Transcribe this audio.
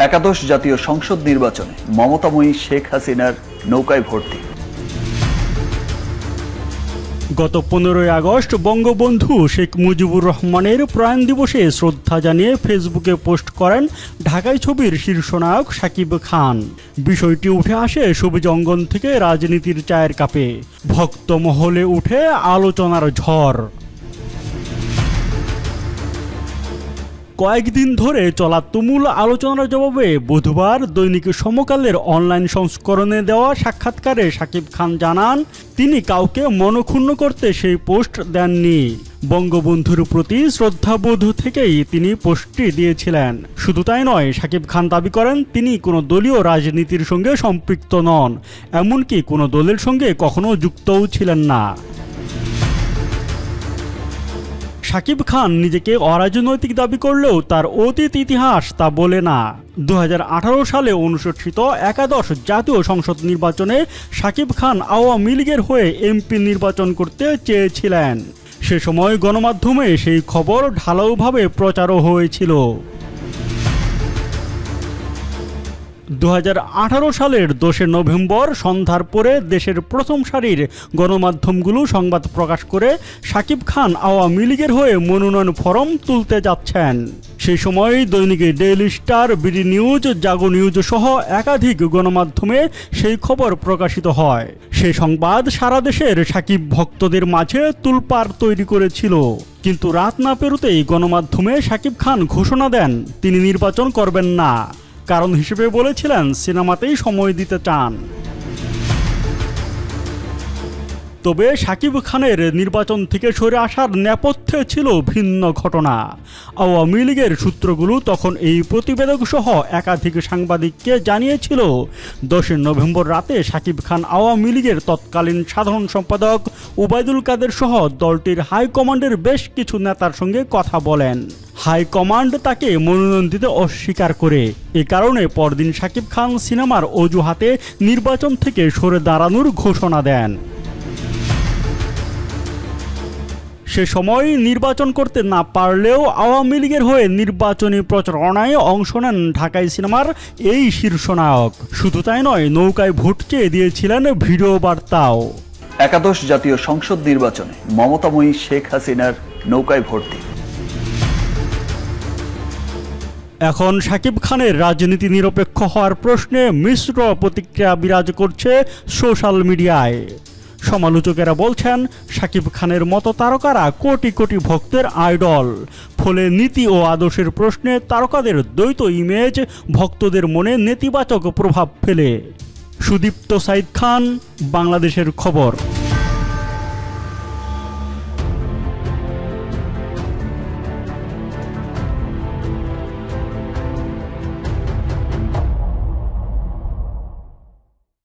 একাদশ জাতীয় সংসদ নির্বাচনে মমতাময়ী শেখ হাসিনার নৌকায় ভর্তি। গত 15 আগস্ট বঙ্গবন্ধু শেখ মুজিবুর রহমানের প্রয়াণ দিবসে শ্রদ্ধা জানিয়ে ফেসবুকে পোস্ট করেন ঢাকাই ছবির শীর্ষনায়ক শাকিব খান। বিষয়টি উঠে আসে সবুজ অঙ্গন থেকে রাজনীতির চায়ের কাপে, ভক্ত মহলে উঠে আলোচনার ঝড়। কয়েকদিন ধরে চলা তুমুল আলোচনার জবাবে বুধবার দৈনিক সমকালের অনলাইন সংস্করণে দেওয়া সাক্ষাৎকারে শাকিব খান জানান, তিনি কাউকে মনক্ষুণ্ণ করতে সেই পোস্ট দেননি। বঙ্গবন্ধুর প্রতি শ্রদ্ধাবোধ থেকেই তিনি পোস্টটি দিয়েছিলেন। শুধু তাই নয়, শাকিব খান দাবি করেন তিনি কোনো দলীয় রাজনীতির সঙ্গে সম্পৃক্ত নন, এমনকি কোনো দলের সঙ্গে কখনো যুক্তও ছিলেন না। শাকিব খান নিজেকে অরাজনৈতিক দাবি করলেও তার অতীত ইতিহাস তা বলে না। 2018 সালে অনুষ্ঠিত একাদশ জাতীয় সংসদ নির্বাচনে শাকিব খান আওয়ামী লীগের হয়ে এমপি নির্বাচন করতে চেয়েছিলেন। সে সময় গণমাধ্যমে সেই খবর ঢালাওভাবে প্রচারও হয়েছিল। 2018 সালের 10 নভেম্বর সন্ধ্যার পরে দেশের প্রথম সারির গণমাধ্যমগুলো সংবাদ প্রকাশ করে শাকিব খান আওয়ামী লীগের হয়ে মনোনয়ন ফরম তুলতে যাচ্ছেন। সেই সময় দৈনিক ডেইলি স্টার, বিডি নিউজ, জাগো নিউজ সহ একাধিক গণমাধ্যমে সেই খবর প্রকাশিত হয়। সেই সংবাদ সারা দেশের শাকিব ভক্তদের মাঝে তুলপাড় তৈরি করেছিল। কিন্তু রাত না পেরোতেই গণমাধ্যমে শাকিব খান ঘোষণা দেন তিনি নির্বাচন করবেন না। কারণ হিসেবে বলেছিলেন সিনেমাতেই সময় দিতে চান। তবে শাকিব খানের নির্বাচন থেকে সরে আসার নেপথ্যে ছিল ভিন্ন ঘটনা। আওয়ামী লীগের সূত্রগুলো তখন এই প্রতিবেদক সহ একাধিক সাংবাদিককে জানিয়েছিল 10 নভেম্বর রাতে শাকিব খান আওয়ামী লীগের তৎকালীন সাধারণ সম্পাদক ওবায়দুল কাদের সহ দলটির হাইকমান্ডের বেশ কিছু নেতার সঙ্গে কথা বলেন। হাইকমান্ড তাকে মনোনয়ন দিতে অস্বীকার করে। এ কারণে পরদিন শাকিব খান সিনেমার অজুহাতে নির্বাচন থেকে সরে দাঁড়ানোর ঘোষণা দেন। সে সময় নির্বাচন করতে না পারলেও আওয়ামী লীগের হয়ে নির্বাচনী প্রচারণায় অংশ নেন ঢাকাই সিনেমার এই শীর্ষনায়ক। শুধু তাই নয়, নৌকায় ভোট চেয়ে দিয়েছিলেন ভিডিও বার্তাও। একাদশ জাতীয় সংসদ নির্বাচনে মমতাময়ী শেখ হাসিনার নৌকায় ভর্তি। এখন শাকিব খানের রাজনীতি নিরপেক্ষ হওয়ার প্রশ্নে মিশ্র প্রতিক্রিয়া বিরাজ করছে সোশ্যাল মিডিয়ায়। সমালোচকেরা বলছেন শাকিব খানের মতো তারকারা কোটি কোটি ভক্তের আইডল, ফলে নীতি ও আদর্শের প্রশ্নে তারকাদের দ্বৈত ইমেজ ভক্তদের মনে নেতিবাচক প্রভাব ফেলে। সুদীপ্ত সাইদ খান, বাংলাদেশের খবর।